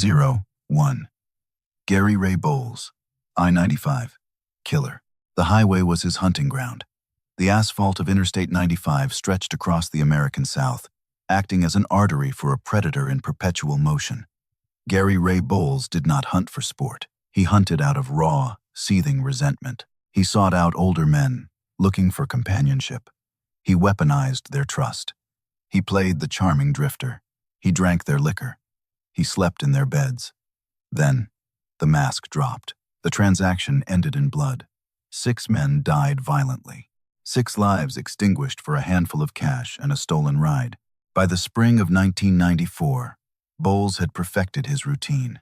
01. Gary Ray Bowles, I-95, killer. The highway was his hunting ground. The asphalt of Interstate 95 stretched across the American South, acting as an artery for a predator in perpetual motion. Gary Ray Bowles did not hunt for sport. He hunted out of raw, seething resentment. He sought out older men, looking for companionship. He weaponized their trust. He played the charming drifter. He drank their liquor. He slept in their beds. Then, the mask dropped. The transaction ended in blood. 6 men died violently. 6 lives extinguished for a handful of cash and a stolen ride. By the spring of 1994, Bowles had perfected his routine.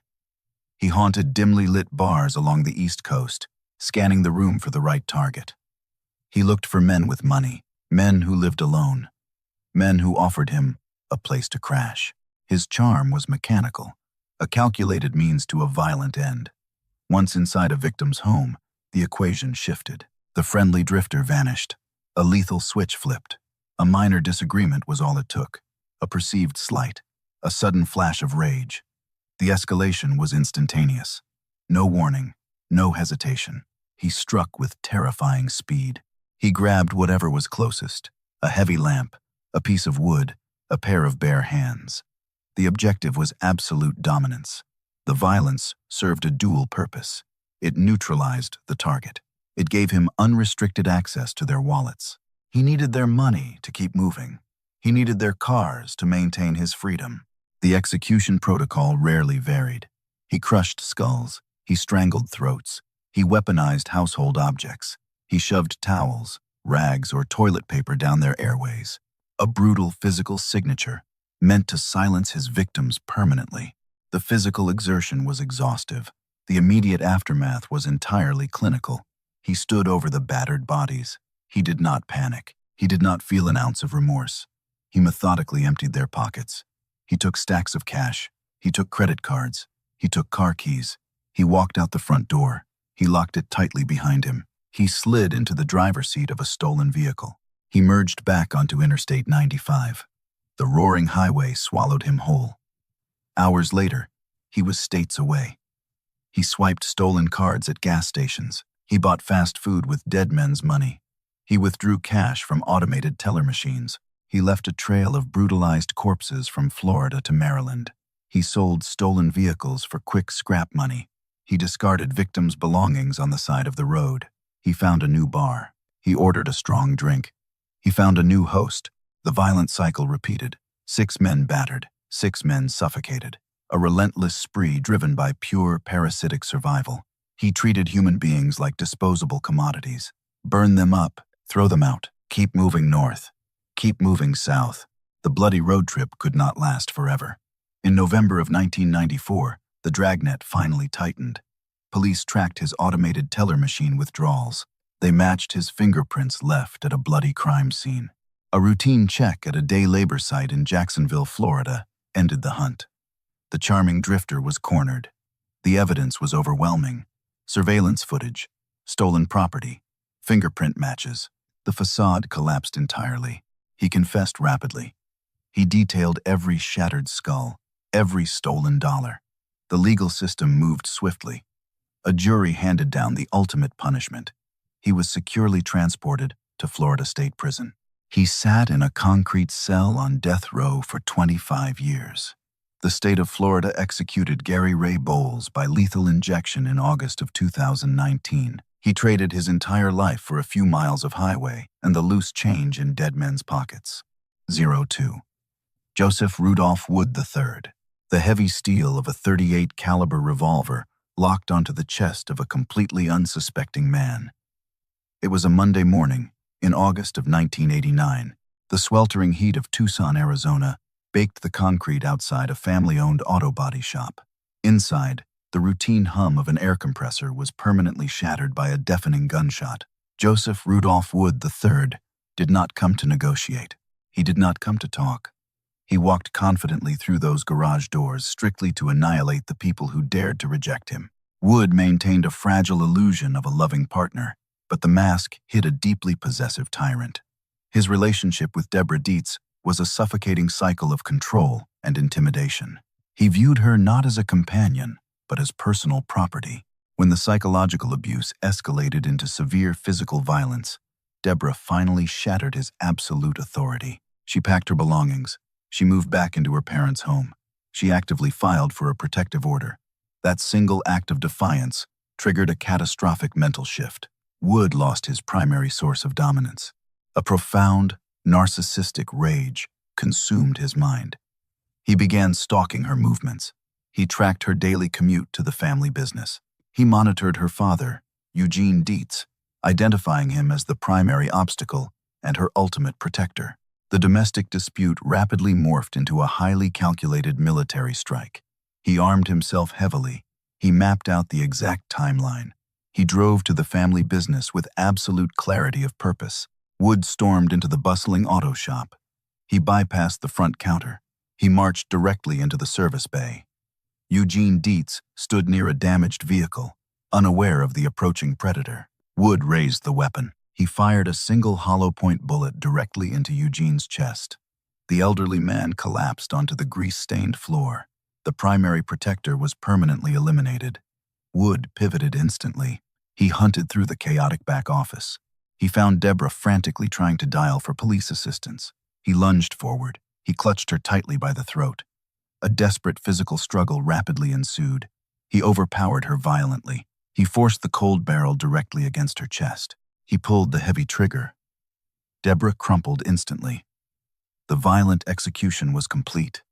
He haunted dimly lit bars along the East Coast, scanning the room for the right target. He looked for men with money, men who lived alone, men who offered him a place to crash. His charm was mechanical, a calculated means to a violent end. Once inside a victim's home, the equation shifted. The friendly drifter vanished. A lethal switch flipped. A minor disagreement was all it took. A perceived slight. A sudden flash of rage. The escalation was instantaneous. No warning. No hesitation. He struck with terrifying speed. He grabbed whatever was closest. A heavy lamp. A piece of wood. A pair of bare hands. The objective was absolute dominance. The violence served a dual purpose. It neutralized the target. It gave him unrestricted access to their wallets. He needed their money to keep moving. He needed their cars to maintain his freedom. The execution protocol rarely varied. He crushed skulls. He strangled throats. He weaponized household objects. He shoved towels, rags, or toilet paper down their airways. A brutal physical signature meant to silence his victims permanently. The physical exertion was exhaustive. The immediate aftermath was entirely clinical. He stood over the battered bodies. He did not panic. He did not feel an ounce of remorse. He methodically emptied their pockets. He took stacks of cash. He took credit cards. He took car keys. He walked out the front door. He locked it tightly behind him. He slid into the driver's seat of a stolen vehicle. He merged back onto Interstate 95. The roaring highway swallowed him whole. Hours later, he was states away. He swiped stolen cards at gas stations. He bought fast food with dead men's money. He withdrew cash from automated teller machines. He left a trail of brutalized corpses from Florida to Maryland. He sold stolen vehicles for quick scrap money. He discarded victims' belongings on the side of the road. He found a new bar. He ordered a strong drink. He found a new host. The violent cycle repeated. 6 men battered. 6 men suffocated. A relentless spree driven by pure parasitic survival. He treated human beings like disposable commodities. Burn them up, throw them out, keep moving north, keep moving south. The bloody road trip could not last forever. In November of 1994, the dragnet finally tightened. Police tracked his automated teller machine withdrawals. They matched his fingerprints left at a bloody crime scene. A routine check at a day labor site in Jacksonville, Florida, ended the hunt. The charming drifter was cornered. The evidence was overwhelming. Surveillance footage, stolen property, fingerprint matches. The facade collapsed entirely. He confessed rapidly. He detailed every shattered skull, every stolen dollar. The legal system moved swiftly. A jury handed down the ultimate punishment. He was securely transported to Florida State Prison. He sat in a concrete cell on death row for 25 years. The state of Florida executed Gary Ray Bowles by lethal injection in August of 2019. He traded his entire life for a few miles of highway and the loose change in dead men's pockets. 02. Joseph Rudolph Wood III. The heavy steel of a .38 caliber revolver locked onto the chest of a completely unsuspecting man. It was a Monday morning, in August of 1989. The sweltering heat of Tucson, Arizona, baked the concrete outside a family-owned auto body shop. Inside, the routine hum of an air compressor was permanently shattered by a deafening gunshot. Joseph Rudolph Wood III did not come to negotiate. He did not come to talk. He walked confidently through those garage doors strictly to annihilate the people who dared to reject him. Wood maintained a fragile illusion of a loving partner, but the mask hid a deeply possessive tyrant. His relationship with Deborah Dietz was a suffocating cycle of control and intimidation. He viewed her not as a companion, but as personal property. When the psychological abuse escalated into severe physical violence, Deborah finally shattered his absolute authority. She packed her belongings. She moved back into her parents' home. She actively filed for a protective order. That single act of defiance triggered a catastrophic mental shift. Wood lost his primary source of dominance. A profound, narcissistic rage consumed his mind. He began stalking her movements. He tracked her daily commute to the family business. He monitored her father, Eugene Dietz, identifying him as the primary obstacle and her ultimate protector. The domestic dispute rapidly morphed into a highly calculated military strike. He armed himself heavily. He mapped out the exact timeline. He drove to the family business with absolute clarity of purpose. Wood stormed into the bustling auto shop. He bypassed the front counter. He marched directly into the service bay. Eugene Dietz stood near a damaged vehicle, unaware of the approaching predator. Wood raised the weapon. He fired a single hollow-point bullet directly into Eugene's chest. The elderly man collapsed onto the grease-stained floor. The primary protector was permanently eliminated. Wood pivoted instantly. He hunted through the chaotic back office. He found Deborah frantically trying to dial for police assistance. He lunged forward. He clutched her tightly by the throat. A desperate physical struggle rapidly ensued. He overpowered her violently. He forced the cold barrel directly against her chest. He pulled the heavy trigger. Deborah crumpled instantly. The violent execution was complete.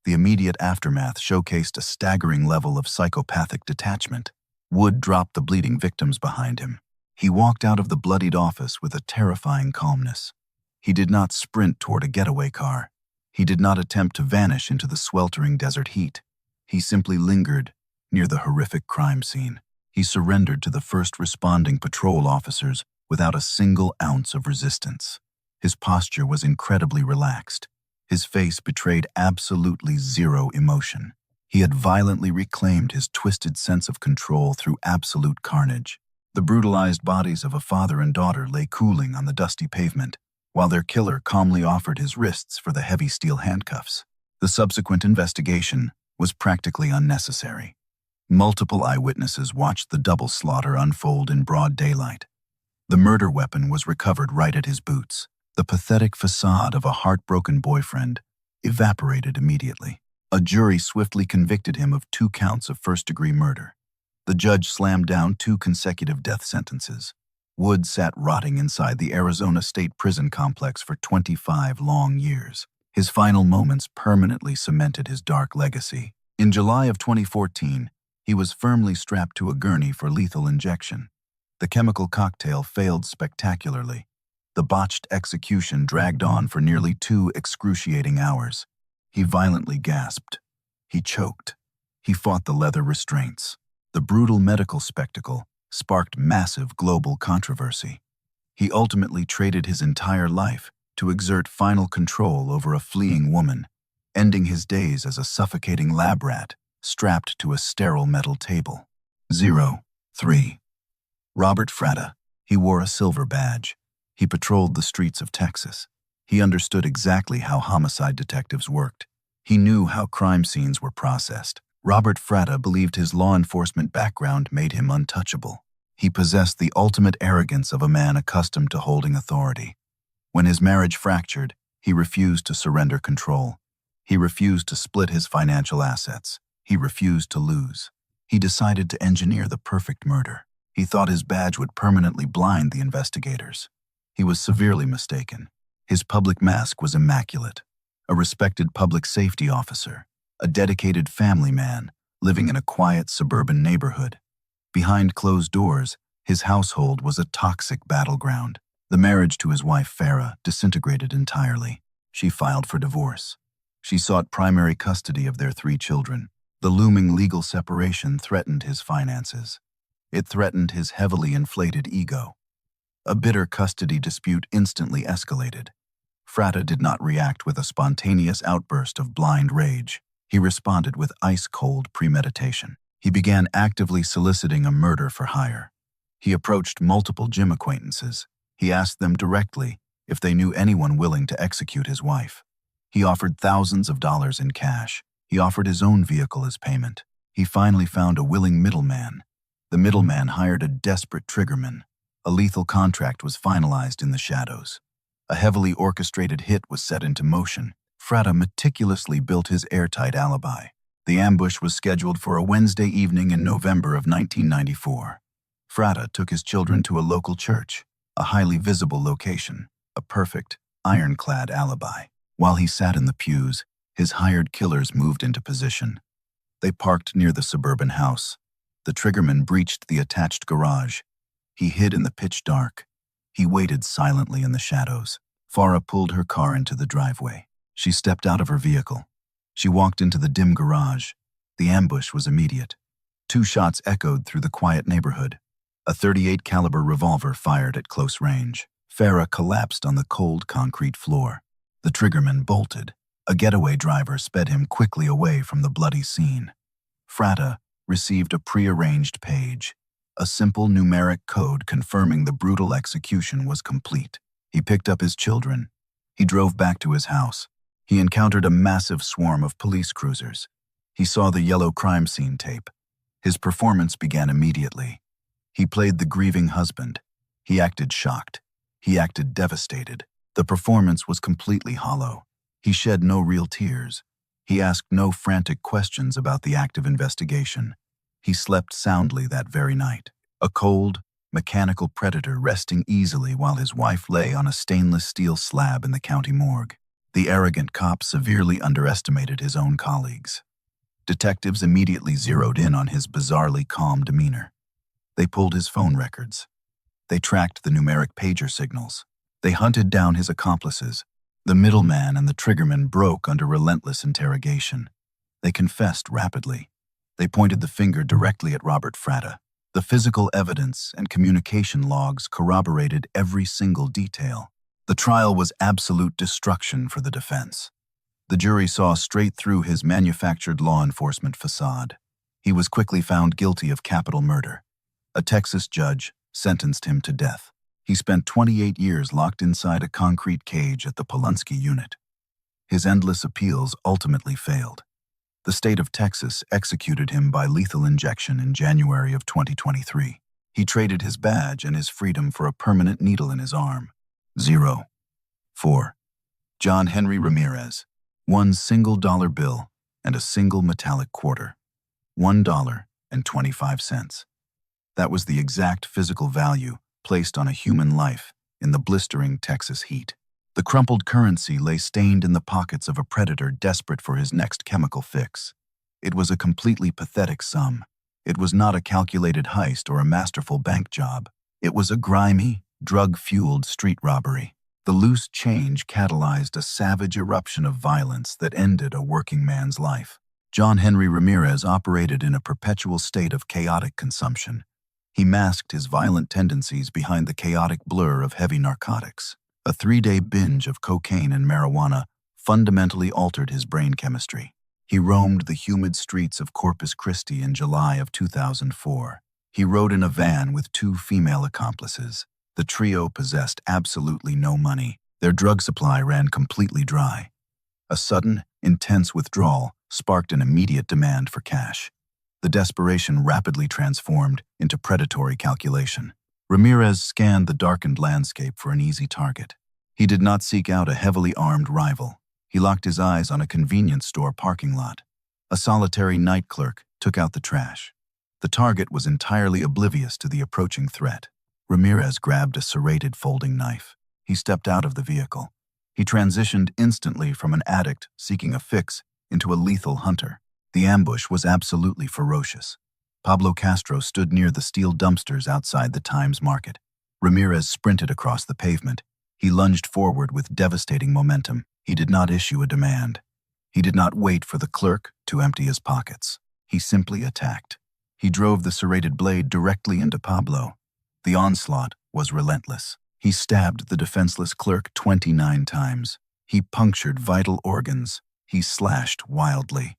The immediate aftermath showcased a staggering level of psychopathic detachment. Wood dropped the bleeding victims behind him. He walked out of the bloodied office with a terrifying calmness. He did not sprint toward a getaway car. He did not attempt to vanish into the sweltering desert heat. He simply lingered near the horrific crime scene. He surrendered to the first responding patrol officers without a single ounce of resistance. His posture was incredibly relaxed. His face betrayed absolutely zero emotion. He had violently reclaimed his twisted sense of control through absolute carnage. The brutalized bodies of a father and daughter lay cooling on the dusty pavement, while their killer calmly offered his wrists for the heavy steel handcuffs. The subsequent investigation was practically unnecessary. Multiple eyewitnesses watched the double slaughter unfold in broad daylight. The murder weapon was recovered right at his boots. The pathetic facade of a heartbroken boyfriend evaporated immediately. A jury swiftly convicted him of 2 counts of first-degree murder. The judge slammed down 2 consecutive death sentences. Wood sat rotting inside the Arizona State Prison complex for 25 long years. His final moments permanently cemented his dark legacy. In July of 2014, he was firmly strapped to a gurney for lethal injection. The chemical cocktail failed spectacularly. The botched execution dragged on for nearly 2 excruciating hours. He violently gasped. He choked. He fought the leather restraints. The brutal medical spectacle sparked massive global controversy. He ultimately traded his entire life to exert final control over a fleeing woman, ending his days as a suffocating lab rat strapped to a sterile metal table. 03. Robert Fratta. He wore a silver badge. He patrolled the streets of Texas. He understood exactly how homicide detectives worked. He knew how crime scenes were processed. Robert Fratta believed his law enforcement background made him untouchable. He possessed the ultimate arrogance of a man accustomed to holding authority. When his marriage fractured, he refused to surrender control. He refused to split his financial assets. He refused to lose. He decided to engineer the perfect murder. He thought his badge would permanently blind the investigators. He was severely mistaken. His public mask was immaculate. A respected public safety officer, a dedicated family man living in a quiet suburban neighborhood. Behind closed doors, his household was a toxic battleground. The marriage to his wife, Farah, disintegrated entirely. She filed for divorce. She sought primary custody of their 3 children. The looming legal separation threatened his finances. It threatened his heavily inflated ego. A bitter custody dispute instantly escalated. Fratta did not react with a spontaneous outburst of blind rage. He responded with ice-cold premeditation. He began actively soliciting a murder for hire. He approached multiple gym acquaintances. He asked them directly if they knew anyone willing to execute his wife. He offered thousands of dollars in cash. He offered his own vehicle as payment. He finally found a willing middleman. The middleman hired a desperate triggerman. A lethal contract was finalized in the shadows. A heavily orchestrated hit was set into motion. Fratta meticulously built his airtight alibi. The ambush was scheduled for a Wednesday evening in November of 1994. Fratta took his children to a local church, a highly visible location, a perfect, ironclad alibi. While he sat in the pews, his hired killers moved into position. They parked near the suburban house. The triggerman breached the attached garage. He hid in the pitch dark. He waited silently in the shadows. Farah pulled her car into the driveway. She stepped out of her vehicle. She walked into the dim garage. The ambush was immediate. 2 shots echoed through the quiet neighborhood. A .38 caliber revolver fired at close range. Farah collapsed on the cold concrete floor. The triggerman bolted. A getaway driver sped him quickly away from the bloody scene. Fratta received a prearranged page, a simple numeric code confirming the brutal execution was complete. He picked up his children. He drove back to his house. He encountered a massive swarm of police cruisers. He saw the yellow crime scene tape. His performance began immediately. He played the grieving husband. He acted shocked. He acted devastated. The performance was completely hollow. He shed no real tears. He asked no frantic questions about the active investigation. He slept soundly that very night. A cold, mechanical predator resting easily while his wife lay on a stainless steel slab in the county morgue. The arrogant cop severely underestimated his own colleagues. Detectives immediately zeroed in on his bizarrely calm demeanor. They pulled his phone records. They tracked the numeric pager signals. They hunted down his accomplices. The middleman and the triggerman broke under relentless interrogation. They confessed rapidly. They pointed the finger directly at Robert Fratta. The physical evidence and communication logs corroborated every single detail. The trial was absolute destruction for the defense. The jury saw straight through his manufactured law enforcement facade. He was quickly found guilty of capital murder. A Texas judge sentenced him to death. He spent 28 years locked inside a concrete cage at the Polunsky unit. His endless appeals ultimately failed. The state of Texas executed him by lethal injection in January of 2023. He traded his badge and his freedom for a permanent needle in his arm. 4. John Henry Ramirez. 1 single dollar bill and a single metallic quarter. $1.25. That was the exact physical value placed on a human life in the blistering Texas heat. The crumpled currency lay stained in the pockets of a predator desperate for his next chemical fix. It was a completely pathetic sum. It was not a calculated heist or a masterful bank job. It was a grimy, drug-fueled street robbery. The loose change catalyzed a savage eruption of violence that ended a working man's life. John Henry Ramirez operated in a perpetual state of chaotic consumption. He masked his violent tendencies behind the chaotic blur of heavy narcotics. A 3-day binge of cocaine and marijuana fundamentally altered his brain chemistry. He roamed the humid streets of Corpus Christi in July of 2004. He rode in a van with 2 female accomplices. The trio possessed absolutely no money. Their drug supply ran completely dry. A sudden, intense withdrawal sparked an immediate demand for cash. The desperation rapidly transformed into predatory calculation. Ramirez scanned the darkened landscape for an easy target. He did not seek out a heavily armed rival. He locked his eyes on a convenience store parking lot. A solitary night clerk took out the trash. The target was entirely oblivious to the approaching threat. Ramirez grabbed a serrated folding knife. He stepped out of the vehicle. He transitioned instantly from an addict seeking a fix into a lethal hunter. The ambush was absolutely ferocious. Pablo Castro stood near the steel dumpsters outside the Times Market. Ramirez sprinted across the pavement. He lunged forward with devastating momentum. He did not issue a demand. He did not wait for the clerk to empty his pockets. He simply attacked. He drove the serrated blade directly into Pablo. The onslaught was relentless. He stabbed the defenseless clerk 29 times. He punctured vital organs. He slashed wildly.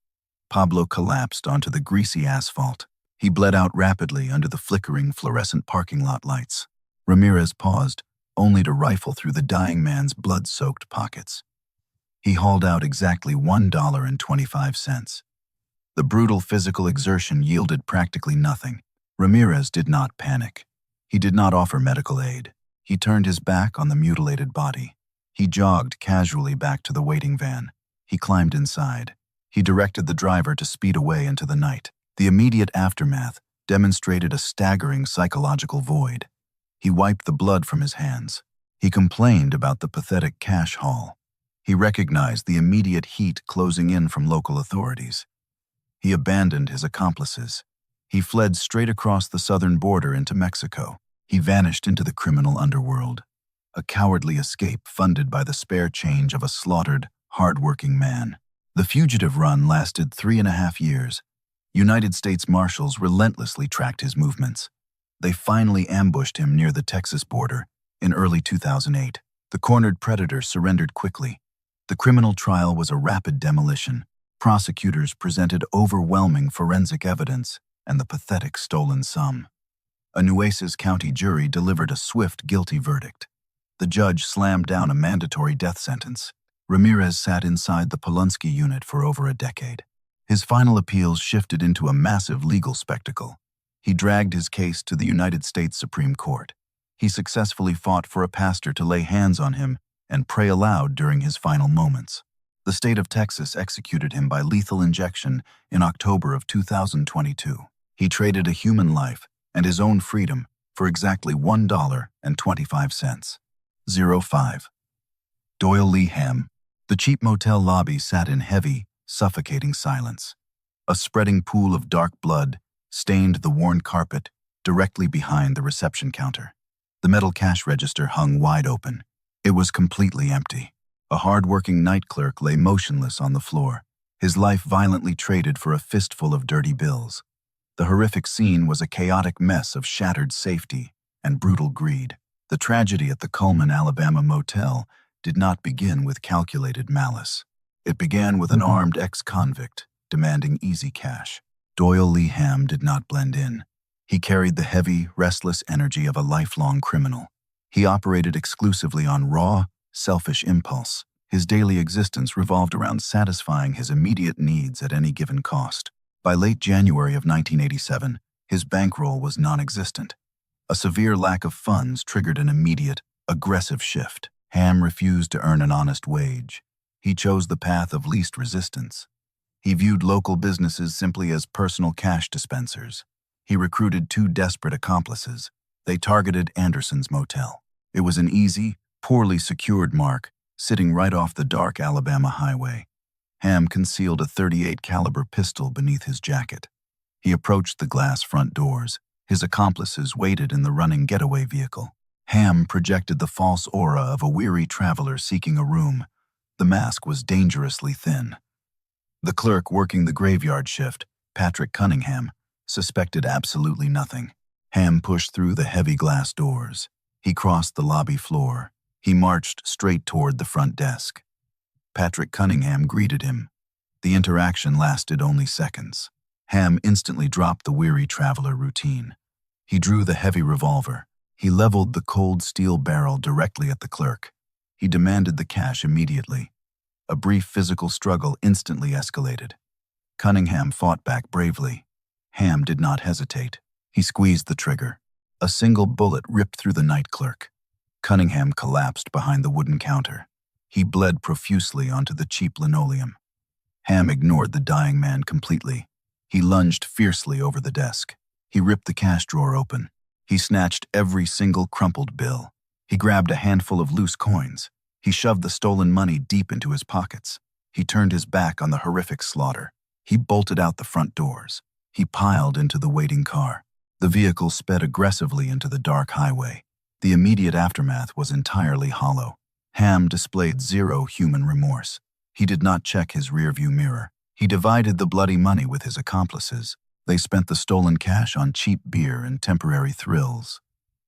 Pablo collapsed onto the greasy asphalt. He bled out rapidly under the flickering fluorescent parking lot lights. Ramirez paused, only to rifle through the dying man's blood-soaked pockets. He hauled out exactly $1.25. The brutal physical exertion yielded practically nothing. Ramirez did not panic. He did not offer medical aid. He turned his back on the mutilated body. He jogged casually back to the waiting van. He climbed inside. He directed the driver to speed away into the night. The immediate aftermath demonstrated a staggering psychological void. He wiped the blood from his hands. He complained about the pathetic cash haul. He recognized the immediate heat closing in from local authorities. He abandoned his accomplices. He fled straight across the southern border into Mexico. He vanished into the criminal underworld, a cowardly escape funded by the spare change of a slaughtered, hard-working man. The fugitive run lasted 3.5 years. United States Marshals relentlessly tracked his movements. They finally ambushed him near the Texas border in early 2008. The cornered predator surrendered quickly. The criminal trial was a rapid demolition. Prosecutors presented overwhelming forensic evidence and the pathetic stolen sum. A Nueces County jury delivered a swift guilty verdict. The judge slammed down a mandatory death sentence. Ramirez sat inside the Polunsky unit for over a decade. His final appeals shifted into a massive legal spectacle. He dragged his case to the United States Supreme Court. He successfully fought for a pastor to lay hands on him and pray aloud during his final moments. The state of Texas executed him by lethal injection in October of 2022. He traded a human life and his own freedom for exactly $1.25. 05. Doyle Lee Hamm. The cheap motel lobby sat in heavy, suffocating silence. A spreading pool of dark blood stained the worn carpet directly behind the reception counter. The metal cash register hung wide open. It was completely empty. A hard-working night clerk lay motionless on the floor, his life violently traded for a fistful of dirty bills. The horrific scene was a chaotic mess of shattered safety and brutal greed. The tragedy at the Cullman, Alabama motel did not begin with calculated malice. It began with an armed ex-convict demanding easy cash. Doyle Lee Hamm did not blend in. He carried the heavy, restless energy of a lifelong criminal. He operated exclusively on raw, selfish impulse. His daily existence revolved around satisfying his immediate needs at any given cost. By late January of 1987, his bankroll was non-existent. A severe lack of funds triggered an immediate, aggressive shift. Hamm refused to earn an honest wage. He chose the path of least resistance. He viewed local businesses simply as personal cash dispensers. He recruited 2 desperate accomplices. They targeted Anderson's motel. It was an easy, poorly secured mark, sitting right off the dark Alabama highway. Hamm concealed a .38 caliber pistol beneath his jacket. He approached the glass front doors. His accomplices waited in the running getaway vehicle. Hamm projected the false aura of a weary traveler seeking a room. The mask was dangerously thin. The clerk working the graveyard shift, Patrick Cunningham, suspected absolutely nothing. Hamm pushed through the heavy glass doors. He crossed the lobby floor. He marched straight toward the front desk. Patrick Cunningham greeted him. The interaction lasted only seconds. Hamm instantly dropped the weary traveler routine. He drew the heavy revolver. He leveled the cold steel barrel directly at the clerk. He demanded the cash immediately. A brief physical struggle instantly escalated. Cunningham fought back bravely. Hamm did not hesitate. He squeezed the trigger. A single bullet ripped through the night clerk. Cunningham collapsed behind the wooden counter. He bled profusely onto the cheap linoleum. Hamm ignored the dying man completely. He lunged fiercely over the desk. He ripped the cash drawer open. He snatched every single crumpled bill. He grabbed a handful of loose coins. He shoved the stolen money deep into his pockets. He turned his back on the horrific slaughter. He bolted out the front doors. He piled into the waiting car. The vehicle sped aggressively into the dark highway. The immediate aftermath was entirely hollow. Hamm displayed zero human remorse. He did not check his rearview mirror. He divided the bloody money with his accomplices. They spent the stolen cash on cheap beer and temporary thrills.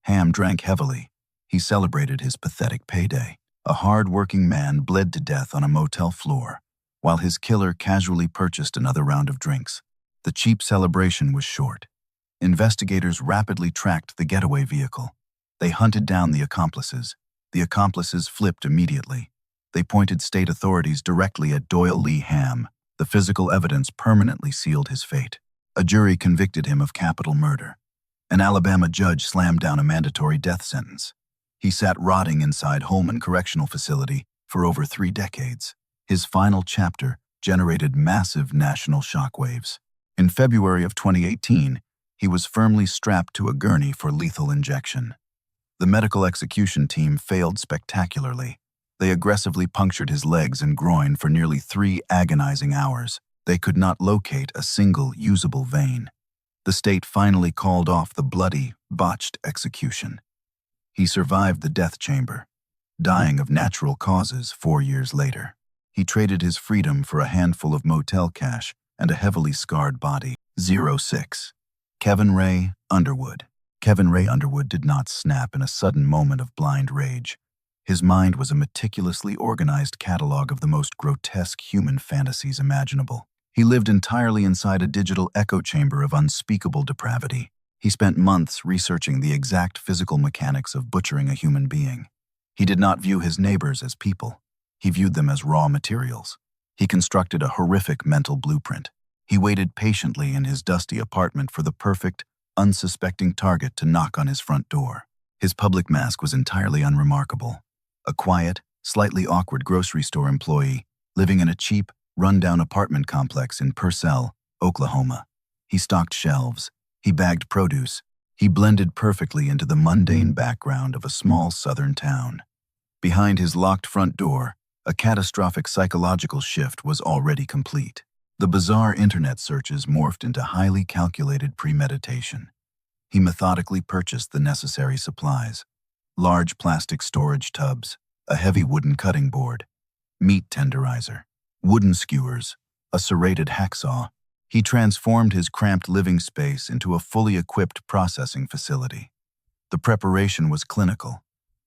Hamm drank heavily. He celebrated his pathetic payday. A hard-working man bled to death on a motel floor, while his killer casually purchased another round of drinks. The cheap celebration was short. Investigators rapidly tracked the getaway vehicle. They hunted down the accomplices. The accomplices flipped immediately. They pointed state authorities directly at Doyle Lee Hamm. The physical evidence permanently sealed his fate. A jury convicted him of capital murder. An Alabama judge slammed down a mandatory death sentence. He sat rotting inside Holman Correctional Facility for over 3 decades. His final chapter generated massive national shockwaves. In February of 2018, he was firmly strapped to a gurney for lethal injection. The medical execution team failed spectacularly. They aggressively punctured his legs and groin for nearly 3 agonizing hours. They could not locate a single usable vein. The state finally called off the bloody, botched execution. He survived the death chamber, dying of natural causes 4 years later. He traded his freedom for a handful of motel cash and a heavily scarred body. 06. Kevin Ray Underwood. Kevin Ray Underwood did not snap in a sudden moment of blind rage. His mind was a meticulously organized catalog of the most grotesque human fantasies imaginable. He lived entirely inside a digital echo chamber of unspeakable depravity. He spent months researching the exact physical mechanics of butchering a human being. He did not view his neighbors as people. He viewed them as raw materials. He constructed a horrific mental blueprint. He waited patiently in his dusty apartment for the perfect, unsuspecting target to knock on his front door. His public mask was entirely unremarkable. A quiet, slightly awkward grocery store employee living in a cheap, run-down apartment complex in Purcell, Oklahoma. He stocked shelves. He bagged produce. He blended perfectly into the mundane background of a small southern town. Behind his locked front door, a catastrophic psychological shift was already complete. The bizarre internet searches morphed into highly calculated premeditation. He methodically purchased the necessary supplies: large plastic storage tubs, a heavy wooden cutting board, meat tenderizer, wooden skewers, a serrated hacksaw. He transformed his cramped living space into a fully equipped processing facility. The preparation was clinical.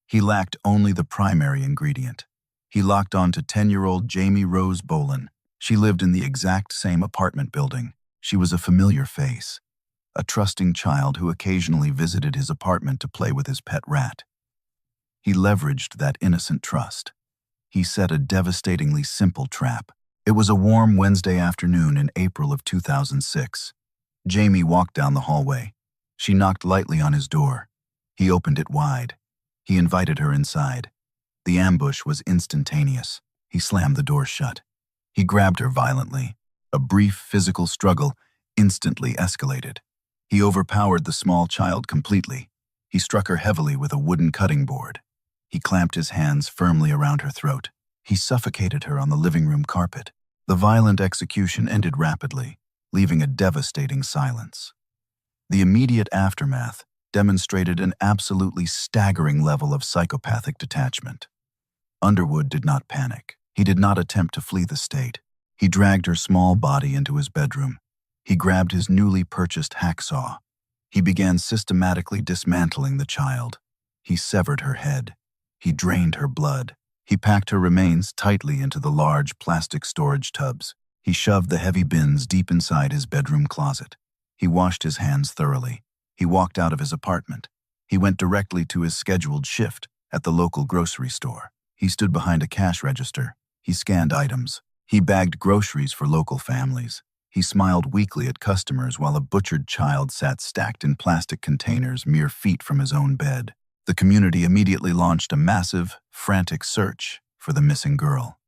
He lacked only the primary ingredient. He locked on to 10-year-old Jamie Rose Bolin. She lived in the exact same apartment building. She was a familiar face, a trusting child who occasionally visited his apartment to play with his pet rat. He leveraged that innocent trust. He set a devastatingly simple trap. It was a warm Wednesday afternoon in April of 2006. Jamie walked down the hallway. She knocked lightly on his door. He opened it wide. He invited her inside. The ambush was instantaneous. He slammed the door shut. He grabbed her violently. A brief physical struggle instantly escalated. He overpowered the small child completely. He struck her heavily with a wooden cutting board. He clamped his hands firmly around her throat. He suffocated her on the living room carpet. The violent execution ended rapidly, leaving a devastating silence. The immediate aftermath demonstrated an absolutely staggering level of psychopathic detachment. Underwood did not panic. He did not attempt to flee the state. He dragged her small body into his bedroom. He grabbed his newly purchased hacksaw. He began systematically dismantling the child. He severed her head. He drained her blood. He packed her remains tightly into the large plastic storage tubs. He shoved the heavy bins deep inside his bedroom closet. He washed his hands thoroughly. He walked out of his apartment. He went directly to his scheduled shift at the local grocery store. He stood behind a cash register. He scanned items. He bagged groceries for local families. He smiled weakly at customers while a butchered child sat stacked in plastic containers mere feet from his own bed. The community immediately launched a massive, frantic search for the missing girl.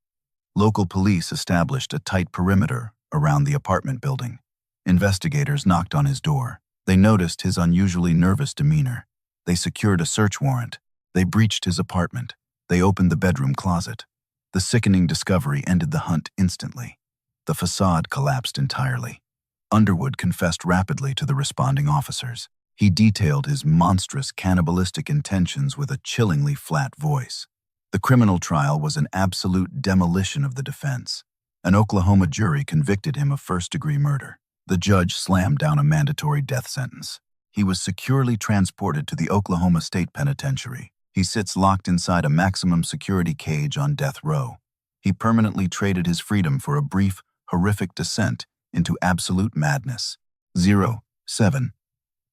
Local police established a tight perimeter around the apartment building. Investigators knocked on his door. They noticed his unusually nervous demeanor. They secured a search warrant. They breached his apartment. They opened the bedroom closet. The sickening discovery ended the hunt instantly. The facade collapsed entirely. Underwood confessed rapidly to the responding officers. He detailed his monstrous cannibalistic intentions with a chillingly flat voice. The criminal trial was an absolute demolition of the defense. An Oklahoma jury convicted him of first-degree murder. The judge slammed down a mandatory death sentence. He was securely transported to the Oklahoma State Penitentiary. He sits locked inside a maximum security cage on death row. He permanently traded his freedom for a brief, horrific descent into absolute madness. 07.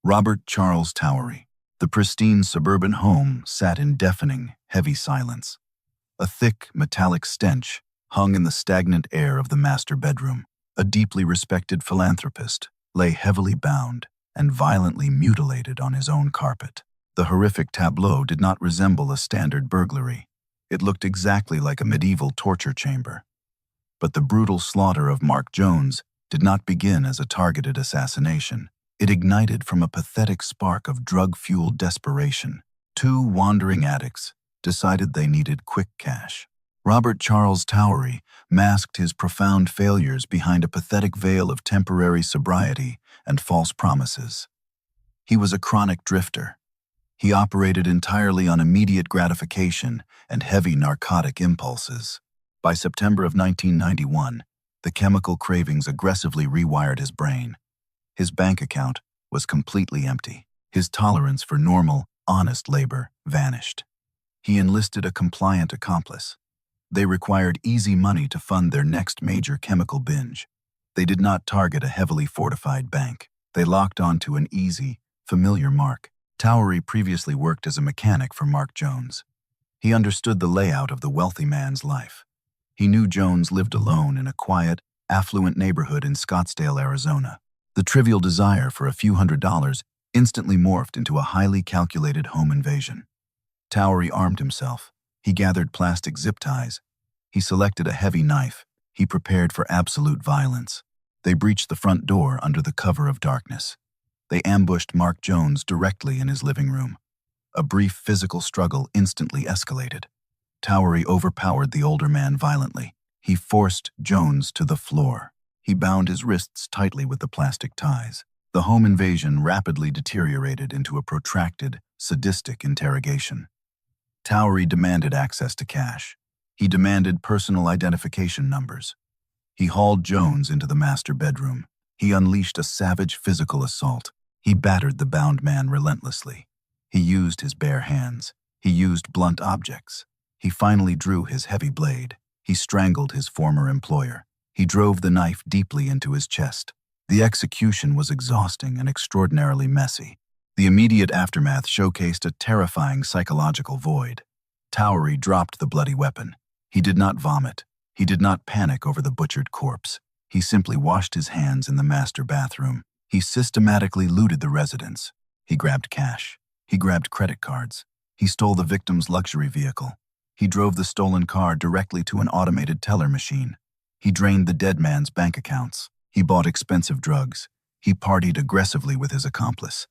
Robert Charles Towery. The pristine suburban home sat in deafening, heavy silence. A thick, metallic stench hung in the stagnant air of the master bedroom. A deeply respected philanthropist lay heavily bound and violently mutilated on his own carpet. The horrific tableau did not resemble a standard burglary. It looked exactly like a medieval torture chamber. But the brutal slaughter of Mark Jones did not begin as a targeted assassination. It ignited from a pathetic spark of drug-fueled desperation. Two wandering addicts decided they needed quick cash. Robert Charles Towery masked his profound failures behind a pathetic veil of temporary sobriety and false promises. He was a chronic drifter. He operated entirely on immediate gratification and heavy narcotic impulses. By September of 1991, the chemical cravings aggressively rewired his brain. His bank account was completely empty. His tolerance for normal, honest labor vanished. He enlisted a compliant accomplice. They required easy money to fund their next major chemical binge. They did not target a heavily fortified bank. They locked onto an easy, familiar mark. Towery previously worked as a mechanic for Mark Jones. He understood the layout of the wealthy man's life. He knew Jones lived alone in a quiet, affluent neighborhood in Scottsdale, Arizona. The trivial desire for a few $100s instantly morphed into a highly calculated home invasion. Towery armed himself. He gathered plastic zip ties. He selected a heavy knife. He prepared for absolute violence. They breached the front door under the cover of darkness. They ambushed Mark Jones directly in his living room. A brief physical struggle instantly escalated. Towery overpowered the older man violently. He forced Jones to the floor. He bound his wrists tightly with the plastic ties. The home invasion rapidly deteriorated into a protracted, sadistic interrogation. Towery demanded access to cash. He demanded personal identification numbers. He hauled Jones into the master bedroom. He unleashed a savage physical assault. He battered the bound man relentlessly. He used his bare hands. He used blunt objects. He finally drew his heavy blade. He strangled his former employer. He drove the knife deeply into his chest. The execution was exhausting and extraordinarily messy. The immediate aftermath showcased a terrifying psychological void. Towery dropped the bloody weapon. He did not vomit. He did not panic over the butchered corpse. He simply washed his hands in the master bathroom. He systematically looted the residence. He grabbed cash. He grabbed credit cards. He stole the victim's luxury vehicle. He drove the stolen car directly to an automated teller machine. He drained the dead man's bank accounts. He bought expensive drugs. He partied aggressively with his accomplice.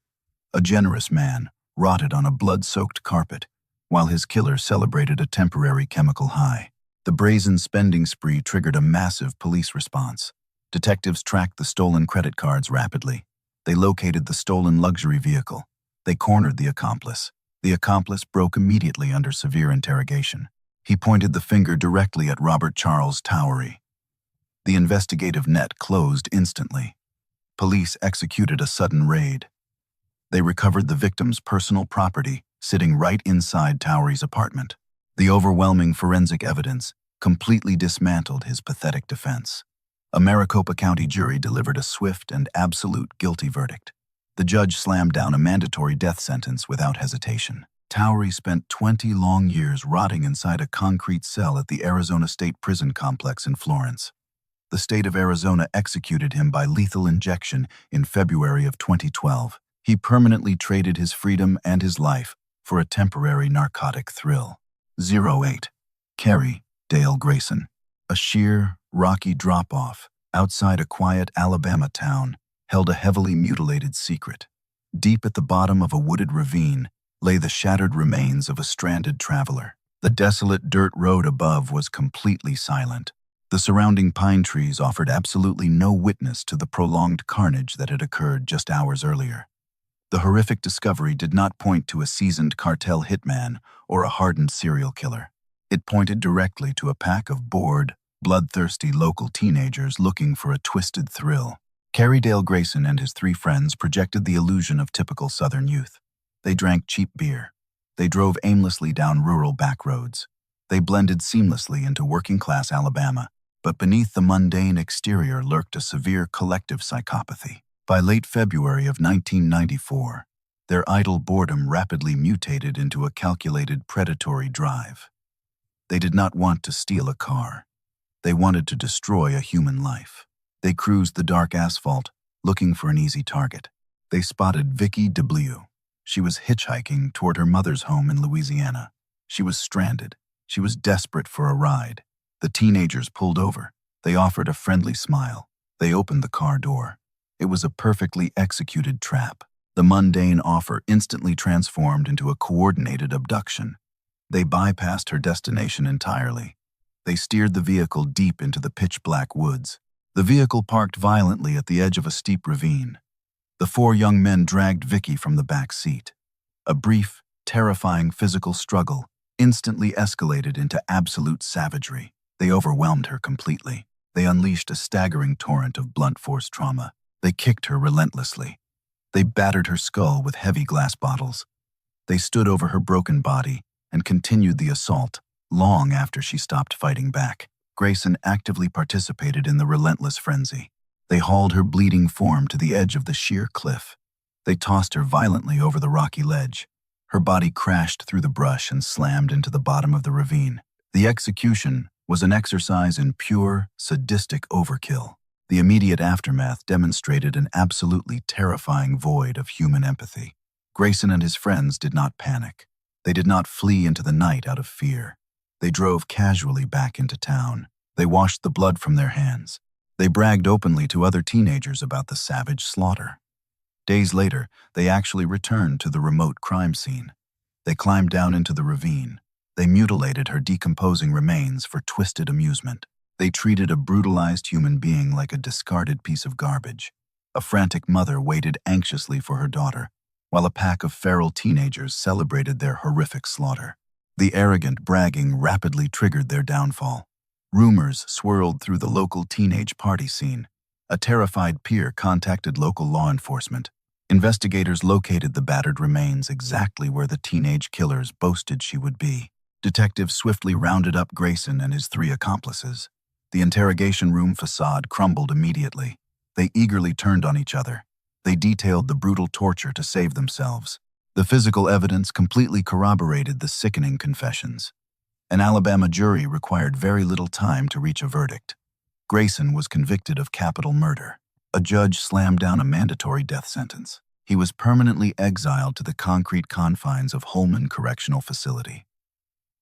A generous man rotted on a blood-soaked carpet, while his killer celebrated a temporary chemical high. The brazen spending spree triggered a massive police response. Detectives tracked the stolen credit cards rapidly. They located the stolen luxury vehicle. They cornered the accomplice. The accomplice broke immediately under severe interrogation. He pointed the finger directly at Robert Charles Towery. The investigative net closed instantly. Police executed a sudden raid. They recovered the victim's personal property sitting right inside Towery's apartment. The overwhelming forensic evidence completely dismantled his pathetic defense. A Maricopa County jury delivered a swift and absolute guilty verdict. The judge slammed down a mandatory death sentence without hesitation. Towery spent 20 long years rotting inside a concrete cell at the Arizona State Prison Complex in Florence. The state of Arizona executed him by lethal injection in February of 2012. He permanently traded his freedom and his life for a temporary narcotic thrill. 08. Carey, Dale Grayson. A sheer, rocky drop-off outside a quiet Alabama town held a heavily mutilated secret. Deep at the bottom of a wooded ravine lay the shattered remains of a stranded traveler. The desolate dirt road above was completely silent. The surrounding pine trees offered absolutely no witness to the prolonged carnage that had occurred just hours earlier. The horrific discovery did not point to a seasoned cartel hitman or a hardened serial killer. It pointed directly to a pack of bored, bloodthirsty local teenagers looking for a twisted thrill. Carey Dale Grayson and his three friends projected the illusion of typical Southern youth. They drank cheap beer. They drove aimlessly down rural back roads. They blended seamlessly into working-class Alabama, but beneath the mundane exterior lurked a severe collective psychopathy. By late February of 1994, their idle boredom rapidly mutated into a calculated predatory drive. They did not want to steal a car. They wanted to destroy a human life. They cruised the dark asphalt, looking for an easy target. They spotted Vicky DeBlue. She was hitchhiking toward her mother's home in Louisiana. She was stranded. She was desperate for a ride. The teenagers pulled over. They offered a friendly smile. They opened the car door. It was a perfectly executed trap. The mundane offer instantly transformed into a coordinated abduction. They bypassed her destination entirely. They steered the vehicle deep into the pitch-black woods. The vehicle parked violently at the edge of a steep ravine. The four young men dragged Vicky from the back seat. A brief, terrifying physical struggle instantly escalated into absolute savagery. They overwhelmed her completely. They unleashed a staggering torrent of blunt force trauma. They kicked her relentlessly. They battered her skull with heavy glass bottles. They stood over her broken body and continued the assault long after she stopped fighting back. Grayson actively participated in the relentless frenzy. They hauled her bleeding form to the edge of the sheer cliff. They tossed her violently over the rocky ledge. Her body crashed through the brush and slammed into the bottom of the ravine. The execution was an exercise in pure, sadistic overkill. The immediate aftermath demonstrated an absolutely terrifying void of human empathy. Grayson and his friends did not panic. They did not flee into the night out of fear. They drove casually back into town. They washed the blood from their hands. They bragged openly to other teenagers about the savage slaughter. Days later, they actually returned to the remote crime scene. They climbed down into the ravine. They mutilated her decomposing remains for twisted amusement. They treated a brutalized human being like a discarded piece of garbage. A frantic mother waited anxiously for her daughter, while a pack of feral teenagers celebrated their horrific slaughter. The arrogant bragging rapidly triggered their downfall. Rumors swirled through the local teenage party scene. A terrified peer contacted local law enforcement. Investigators located the battered remains exactly where the teenage killers boasted she would be. Detectives swiftly rounded up Grayson and his three accomplices. The interrogation room facade crumbled immediately. They eagerly turned on each other. They detailed the brutal torture to save themselves. The physical evidence completely corroborated the sickening confessions. An Alabama jury required very little time to reach a verdict. Grayson was convicted of capital murder. A judge slammed down a mandatory death sentence. He was permanently exiled to the concrete confines of Holman Correctional Facility.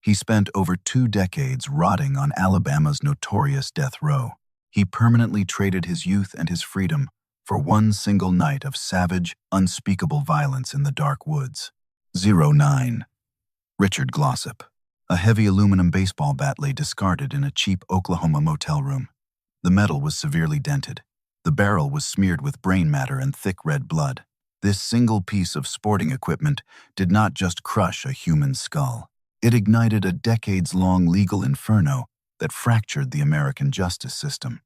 He spent over 2 decades rotting on Alabama's notorious death row. He permanently traded his youth and his freedom for one single night of savage, unspeakable violence in the dark woods. 09. Richard Glossip. A heavy aluminum baseball bat lay discarded in a cheap Oklahoma motel room. The metal was severely dented. The barrel was smeared with brain matter and thick red blood. This single piece of sporting equipment did not just crush a human skull. It ignited a decades-long legal inferno that fractured the American justice system.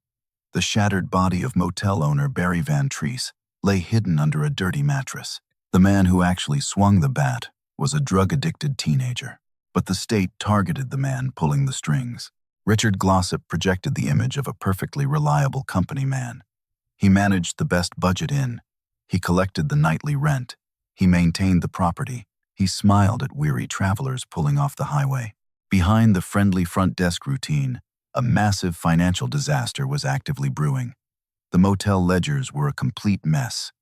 The shattered body of motel owner Barry Van Treese lay hidden under a dirty mattress. The man who actually swung the bat was a drug-addicted teenager. But the state targeted the man pulling the strings. Richard Glossip projected the image of a perfectly reliable company man. He managed the best budget in. He collected the nightly rent. He maintained the property. He smiled at weary travelers pulling off the highway. Behind the friendly front desk routine, a massive financial disaster was actively brewing. The motel ledgers were a complete mess.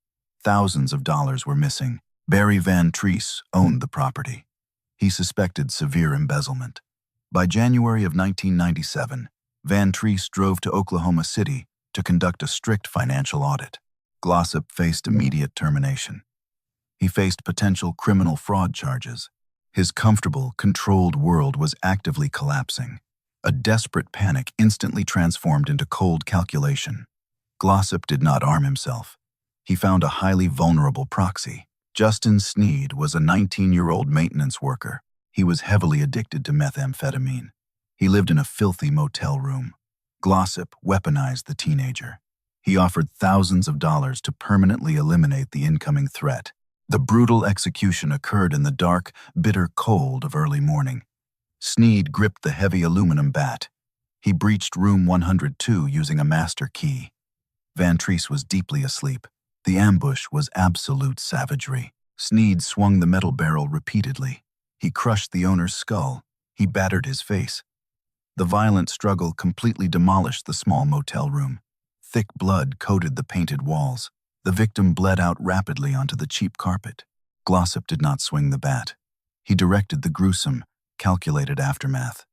Thousands of dollars were missing. Barry Van Treese owned the property. He suspected severe embezzlement. By January of 1997, Van Treese drove to Oklahoma City to conduct a strict financial audit. Glossip faced immediate termination. He faced potential criminal fraud charges. His comfortable, controlled world was actively collapsing. A desperate panic instantly transformed into cold calculation. Glossip did not arm himself. He found a highly vulnerable proxy. Justin Sneed was a 19-year-old maintenance worker. He was heavily addicted to methamphetamine. He lived in a filthy motel room. Glossip weaponized the teenager. He offered thousands of dollars to permanently eliminate the incoming threat. The brutal execution occurred in the dark, bitter cold of early morning. Sneed gripped the heavy aluminum bat. He breached room 102 using a master key. Van Treese was deeply asleep. The ambush was absolute savagery. Sneed swung the metal barrel repeatedly. He crushed the owner's skull. He battered his face. The violent struggle completely demolished the small motel room. Thick blood coated the painted walls. The victim bled out rapidly onto the cheap carpet. Glossip did not swing the bat. He directed the gruesome, calculated aftermath.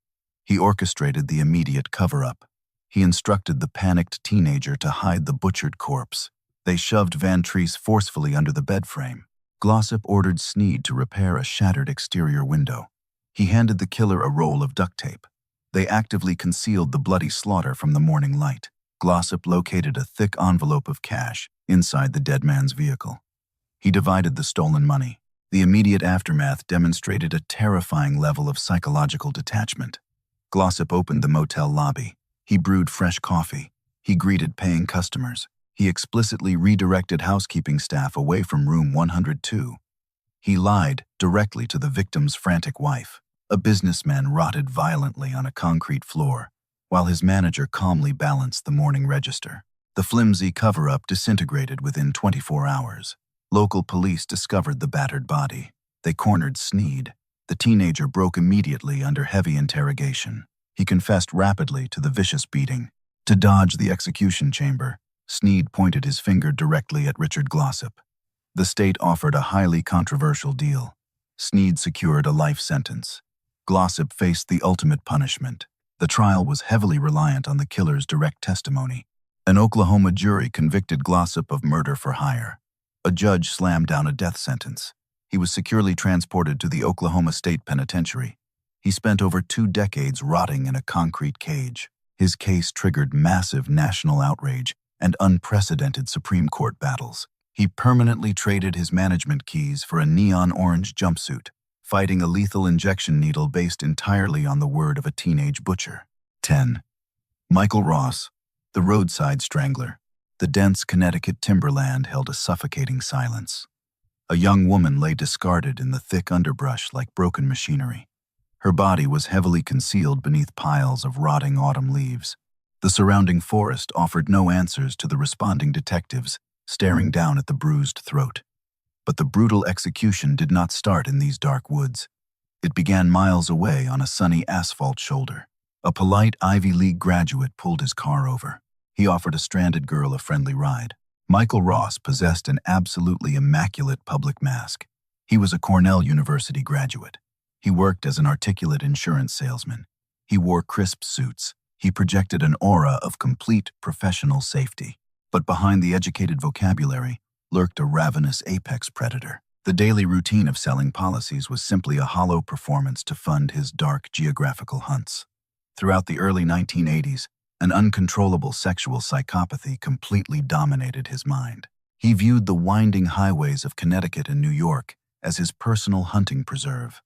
He orchestrated the immediate cover-up. He instructed the panicked teenager to hide the butchered corpse. They shoved Van Treese forcefully under the bed frame. Glossip ordered Sneed to repair a shattered exterior window. He handed the killer a roll of duct tape. They actively concealed the bloody slaughter from the morning light. Glossip located a thick envelope of cash inside the dead man's vehicle. He divided the stolen money. The immediate aftermath demonstrated a terrifying level of psychological detachment. Glossip opened the motel lobby. He brewed fresh coffee. He greeted paying customers. He explicitly redirected housekeeping staff away from room 102. He lied directly to the victim's frantic wife. A businessman rotted violently on a concrete floor, while his manager calmly balanced the morning register. The flimsy cover-up disintegrated within 24 hours. Local police discovered the battered body. They cornered Sneed. The teenager broke immediately under heavy interrogation. He confessed rapidly to the vicious beating. To dodge the execution chamber, Sneed pointed his finger directly at Richard Glossip. The state offered a highly controversial deal. Sneed secured a life sentence. Glossip faced the ultimate punishment. The trial was heavily reliant on the killer's direct testimony. An Oklahoma jury convicted Glossip of murder for hire. A judge slammed down a death sentence. He was securely transported to the Oklahoma State Penitentiary. He spent over 2 decades rotting in a concrete cage. His case triggered massive national outrage and unprecedented Supreme Court battles. He permanently traded his management keys for a neon orange jumpsuit, fighting a lethal injection needle based entirely on the word of a teenage butcher. 10. Michael Ross, the Roadside Strangler. The dense Connecticut timberland held a suffocating silence. A young woman lay discarded in the thick underbrush like broken machinery. Her body was heavily concealed beneath piles of rotting autumn leaves. The surrounding forest offered no answers to the responding detectives, staring down at the bruised throat. But the brutal execution did not start in these dark woods. It began miles away on a sunny asphalt shoulder. A polite Ivy League graduate pulled his car over. He offered a stranded girl a friendly ride. Michael Ross possessed an absolutely immaculate public mask. He was a Cornell University graduate. He worked as an articulate insurance salesman. He wore crisp suits. He projected an aura of complete professional safety. But behind the educated vocabulary lurked a ravenous apex predator. The daily routine of selling policies was simply a hollow performance to fund his dark geographical hunts. Throughout the early 1980s, an uncontrollable sexual psychopathy completely dominated his mind. He viewed the winding highways of Connecticut and New York as his personal hunting preserve.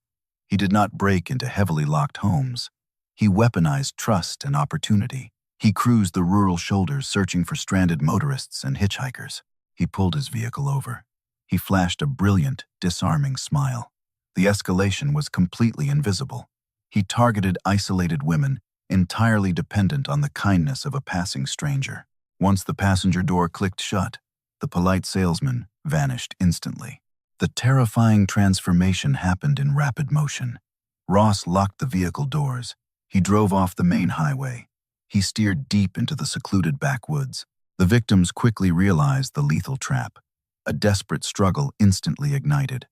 He did not break into heavily locked homes. He weaponized trust and opportunity. He cruised the rural shoulders searching for stranded motorists and hitchhikers. He pulled his vehicle over. He flashed a brilliant, disarming smile. The escalation was completely invisible. He targeted isolated women, entirely dependent on the kindness of a passing stranger. Once the passenger door clicked shut, the polite salesman vanished instantly. The terrifying transformation happened in rapid motion. Ross locked the vehicle doors. He drove off the main highway. He steered deep into the secluded backwoods. The victims quickly realized the lethal trap. A desperate struggle instantly ignited.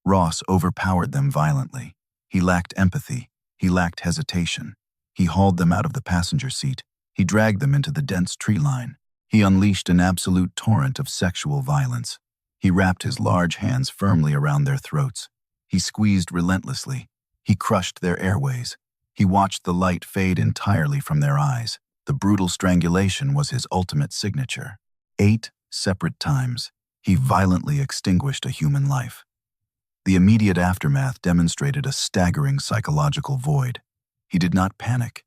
Ross overpowered them violently. He lacked empathy. He lacked hesitation. He hauled them out of the passenger seat. He dragged them into the dense tree line. He unleashed an absolute torrent of sexual violence. He wrapped his large hands firmly around their throats. He squeezed relentlessly. He crushed their airways. He watched the light fade entirely from their eyes. The brutal strangulation was his ultimate signature. 8 separate times, he violently extinguished a human life. The immediate aftermath demonstrated a staggering psychological void. He did not panic.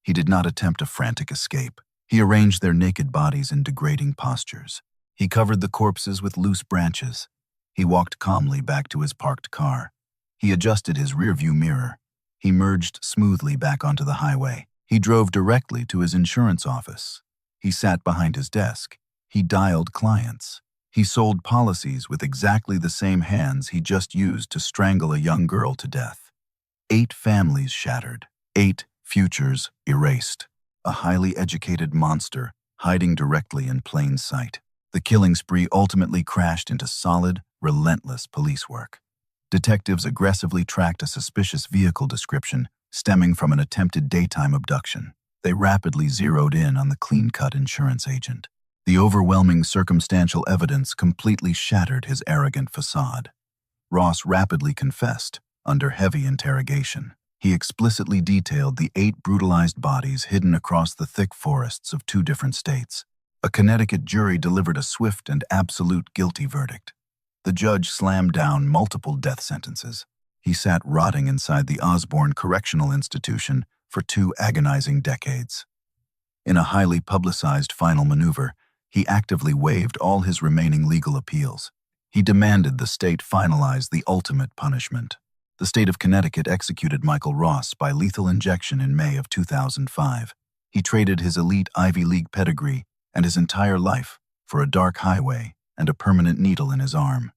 He did not attempt a frantic escape. He arranged their naked bodies in degrading postures. He covered the corpses with loose branches. He walked calmly back to his parked car. He adjusted his rearview mirror. He merged smoothly back onto the highway. He drove directly to his insurance office. He sat behind his desk. He dialed clients. He sold policies with exactly the same hands he just used to strangle a young girl to death. 8 families shattered. 8 futures erased. A highly educated monster hiding directly in plain sight. The killing spree ultimately crashed into solid, relentless police work. Detectives aggressively tracked a suspicious vehicle description stemming from an attempted daytime abduction. They rapidly zeroed in on the clean-cut insurance agent. The overwhelming circumstantial evidence completely shattered his arrogant facade. Ross rapidly confessed, under heavy interrogation. He explicitly detailed the 8 brutalized bodies hidden across the thick forests of 2 different states. A Connecticut jury delivered a swift and absolute guilty verdict. The judge slammed down multiple death sentences. He sat rotting inside the Osborne Correctional Institution for 2 agonizing decades. In a highly publicized final maneuver, he actively waived all his remaining legal appeals. He demanded the state finalize the ultimate punishment. The state of Connecticut executed Michael Ross by lethal injection in May of 2005. He traded his elite Ivy League pedigree and his entire life for a dark highway and a permanent needle in his arm.